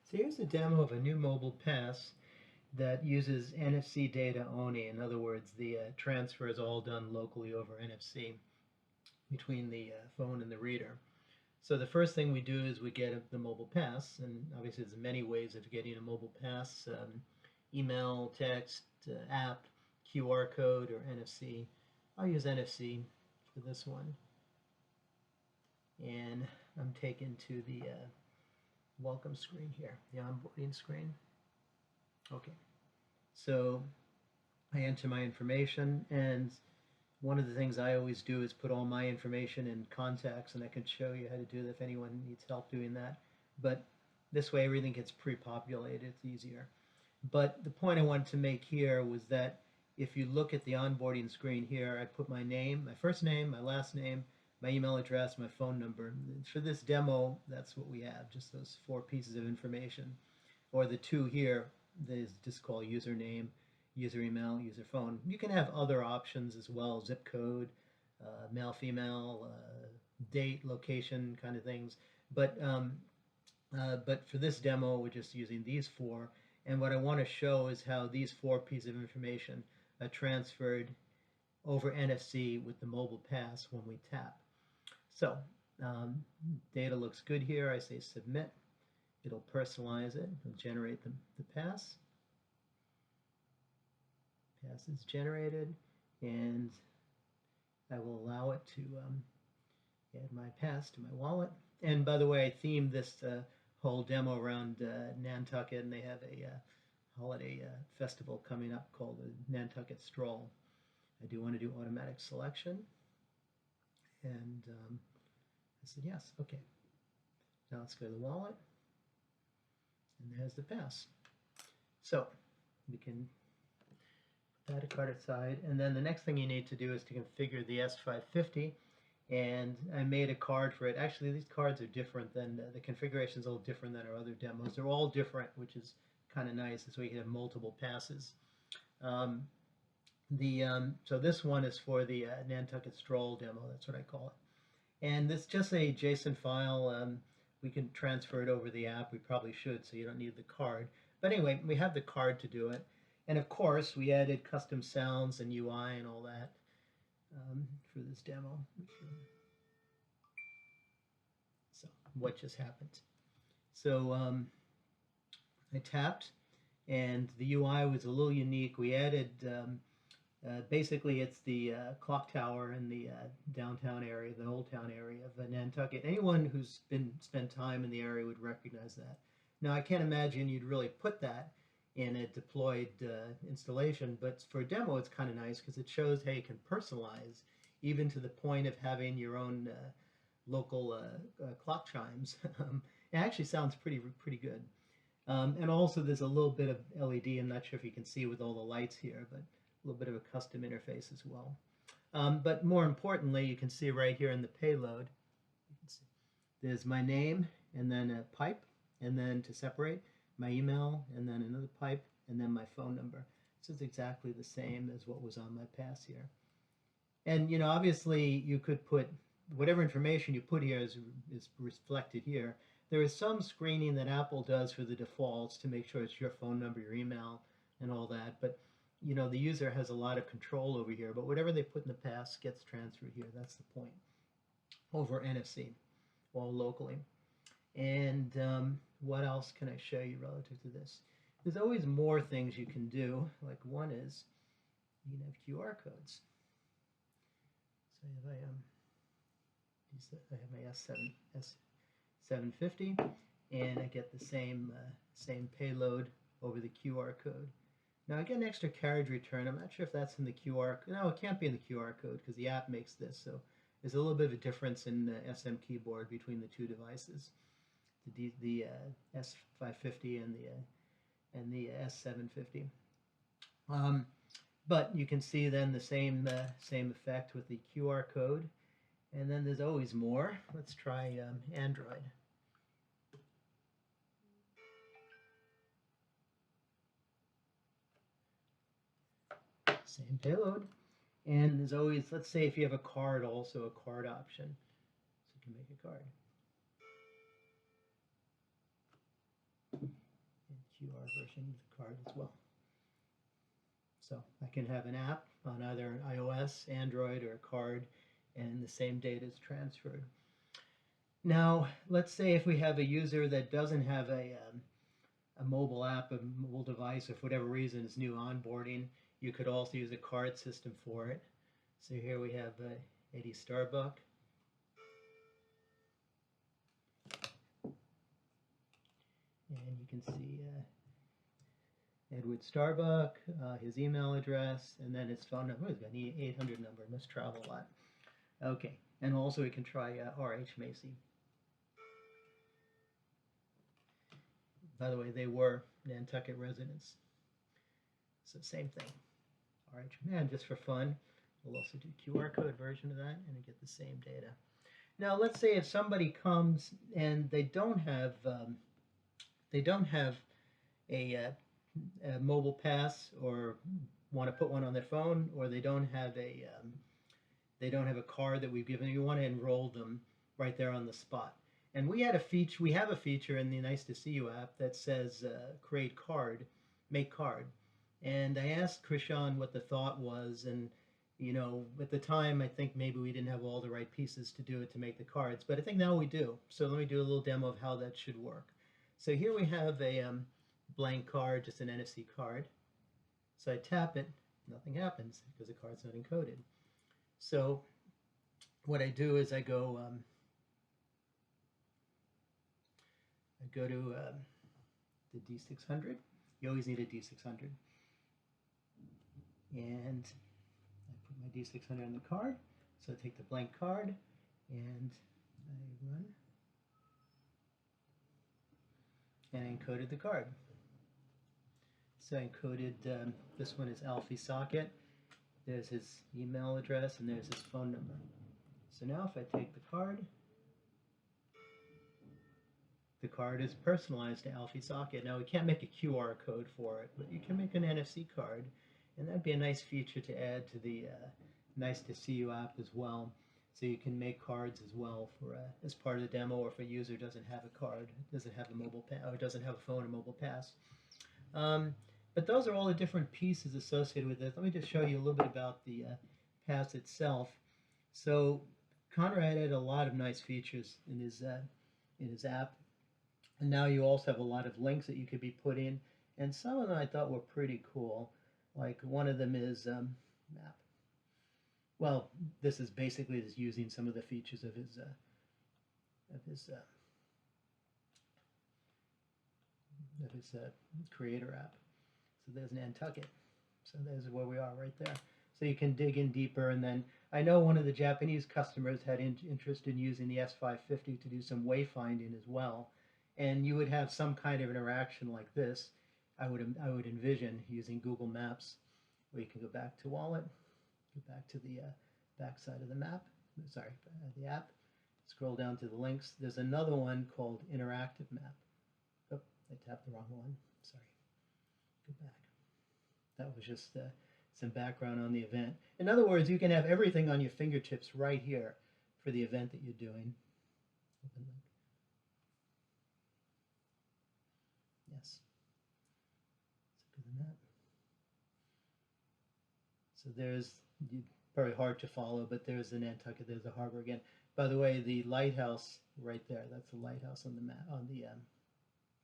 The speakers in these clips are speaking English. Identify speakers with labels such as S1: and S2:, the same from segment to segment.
S1: So here's a demo of a new mobile pass that uses NFC data only. In other words, the transfer is all done locally over NFC between the phone and the reader. So the first thing we do is we get the mobile pass, and obviously there's many ways of getting a mobile pass, email, text, app, QR code, or NFC. I'll use NFC for this one. And I'm taken to the welcome screen here, the onboarding screen. Okay, so I enter my information, and one of the things I always do is put all my information in contacts, and I can show you how to do that if anyone needs help doing that. But this way everything gets pre-populated, it's easier. But the point I wanted to make here was that if you look at the onboarding screen here, I put my name, my first name, my last name, my email address, my phone number. For this demo, that's what we have, just those 4 pieces of information. Or the 2 here, is just called username, user email, user phone. You can have other options as well, zip code, male, female, date, location, kind of things. But for this demo, we're just using these 4. And what I want to show is how these 4 pieces of information are transferred over NFC with the mobile pass when we tap. So data looks good here. I say submit. It'll personalize it. It'll generate the pass. Pass is generated, and I will allow it to add my pass to my wallet. And by the way, I themed this whole demo around Nantucket, and they have a holiday festival coming up called the Nantucket Stroll. I do want to do automatic selection, and I said yes. Okay, now let's go to the wallet, and there's the pass. So we can put that card aside, and then the next thing you need to do is to configure the S550, and I made a card for it. Actually, these cards are different than the configuration is a little different than our other demos. They're all different, which is kind of nice. This way you can have multiple passes. So this one is for the Nantucket Stroll demo. That's what I call it. And it's just a JSON file. We can transfer it over the app. We probably should, so you don't need the card. But anyway, we have the card to do it. And of course, we added custom sounds and UI and all that for this demo. So what just happened? So I tapped, and the UI was a little unique. We added basically, it's the clock tower in the downtown area, the old town area of Nantucket. Anyone who's spent time in the area would recognize that. Now, I can't imagine you'd really put that in a deployed installation, but for a demo, it's kind of nice because it shows how you can personalize, even to the point of having your own local clock chimes. It actually sounds pretty good. And also, there's a little bit of LED. I'm not sure if you can see with all the lights here, but a little bit of a custom interface as well. But more importantly, you can see right here in the payload, there's my name, and then a pipe, and then to separate, my email, and then another pipe, and then my phone number. This is exactly the same as what was on my pass here. And, you know, obviously you could put whatever information you put here is reflected here. There is some screening that Apple does for the defaults to make sure it's your phone number, your email, and all that. But you know, the user has a lot of control over here, but whatever they put in the pass gets transferred here. That's the point. Over NFC, all locally. And what else can I show you relative to this? There's always more things you can do. Like one is you can have QR codes. So I have my S750, and I get the same payload over the QR code. Now I get an extra carriage return. I'm not sure if that's in the QR. No, it can't be in the QR code because the app makes this. So there's a little bit of a difference in the SM keyboard between the 2 devices, the S550 and the S750. But you can see then the same effect with the QR code, and then there's always more. Let's try Android. Same payload, and there's always, let's say if you have a card, also a card option, so you can make a card. version of the card as well. So I can have an app on either iOS, Android, or a card, and the same data is transferred. Now, let's say if we have a user that doesn't have a mobile app, a mobile device, or for whatever reason is new onboarding, you could also use a card system for it. So here we have Eddie Starbuck. And you can see Edward Starbuck, his email address, and then his phone number. He's got an 800 number, must travel a lot. Okay, and also we can try R.H. Macy. By the way, they were Nantucket residents. So same thing. R.H. Man, just for fun, we'll also do QR code version of that and get the same data. Now let's say if somebody comes and they don't have a mobile pass or want to put one on their phone, or they don't have a card that we've given them. You want to enroll them right there on the spot. And we have a feature in the Nice to See You app that says create card, make card. And I asked Krishan what the thought was, and you know, at the time I think maybe we didn't have all the right pieces to do it to make the cards, but I think now we do. So let me do a little demo of how that should work. So here we have a blank card, just an NFC card. So I tap it, nothing happens because the card's not encoded. So what I do is I go to the D600. You always need a D600. And I put my D600 on the card. So I take the blank card and I run. And I encoded the card. So I encoded, this one is Alfie Socket. There's his email address and there's his phone number. So now if I take the card is personalized to Alfie Socket. Now we can't make a QR code for it, but you can make an NFC card, and that'd be a nice feature to add to the Nice to See You app as well. So you can make cards as well for as part of the demo, or if a user doesn't have a card, doesn't have a mobile or doesn't have a phone or mobile pass. But those are all the different pieces associated with this. Let me just show you a little bit about the pass itself. So Conrad added a lot of nice features in his app. And now you also have a lot of links that you could be put in, and some of them I thought were pretty cool. Like one of them is map. Well, this is basically just using some of the features of his creator app. So there's Nantucket. So there's where we are right there. So you can dig in deeper, and then I know one of the Japanese customers had interest in using the S550 to do some wayfinding as well. And you would have some kind of interaction like this. I would envision using Google Maps, where you can go back to Wallet, go back to the back side of the map, sorry, the app, scroll down to the links. There's another one called Interactive Map. Oh, I tapped the wrong one, sorry. Go back. That was just some background on the event. In other words, you can have everything on your fingertips right here for the event that you're doing. Open link. Yes. So go to that. So there's, probably hard to follow, but there's the Nantucket, there's the harbor again. By the way, the lighthouse right there, that's the lighthouse on the map,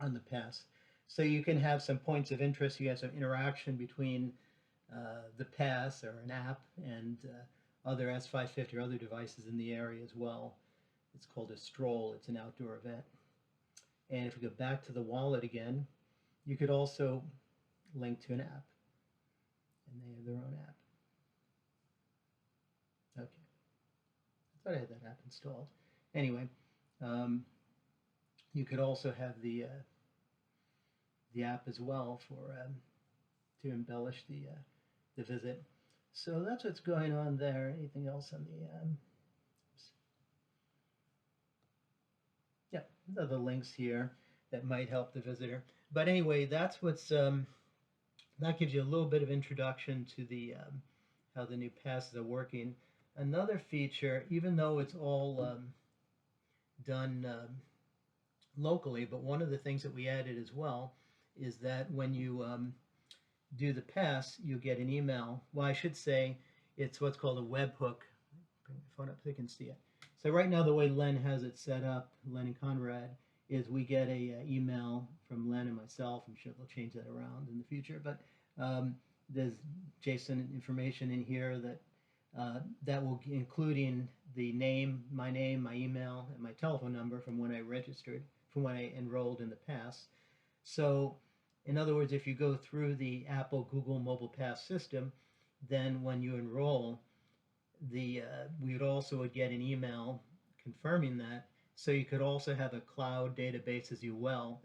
S1: on the pass. So you can have some points of interest, you have some interaction between the pass or an app and other S550 or other devices in the area as well. It's called a stroll, it's an outdoor event. And if we go back to the wallet again, you could also link to an app. And they have their own app. Okay. I thought I had that app installed. Anyway, you could also have the app as well for to embellish the visit. So that's what's going on there. Anything else on the yeah, the links here that might help the visitor. But anyway, that's what's that gives you a little bit of introduction to the how the new passes are working. Another feature, even though it's all done locally, but one of the things that we added as well is that when you do the pass, you get an email. Well, I should say it's what's called a webhook. Bring the phone up so you can see it. So right now, the way Len has it set up, Len and Conrad, is we get a email from Len and myself. I'm sure they'll change that around in the future, but there's JSON information in here that will including the name, my email, and my telephone number from when I registered, from when I enrolled in the pass. So in other words, if you go through the Apple Google Mobile Pass system, then when you enroll, we would also get an email confirming that. So you could also have a cloud database as well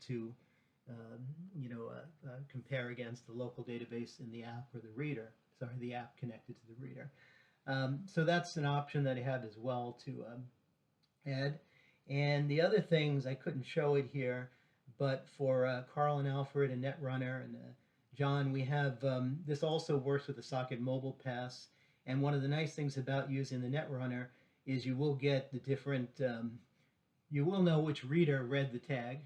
S1: to compare against the local database in the app or the reader. Sorry, the app connected to the reader. So that's an option that I have as well to add. And the other things, I couldn't show it here, but for Carl and Alfred and Netrunner and John, we have, this also works with the Socket Mobile Pass. And one of the nice things about using the Netrunner is you will get the different, you will know which reader read the tag,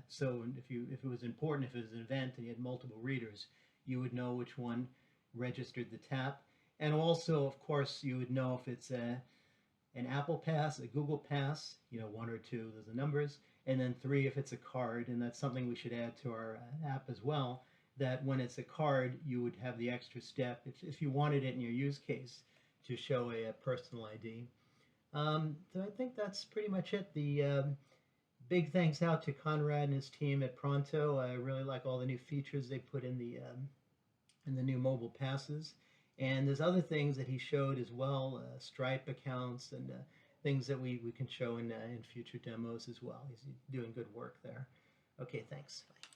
S1: so if it was important, if it was an event and you had multiple readers, you would know which one registered the tap. And also, of course, you would know if it's an Apple Pass, a Google Pass, 1 or 2, those are numbers, and then 3 if it's a card, and that's something we should add to our app as well, that when it's a card, you would have the extra step, if you wanted it in your use case, to show a personal ID. So I think that's pretty much it. The big thanks out to Conrad and his team at Pronto. I really like all the new features they put in the new mobile passes. And there's other things that he showed as well, Stripe accounts and things that we can show in future demos as well. He's doing good work there. Okay, thanks. Bye.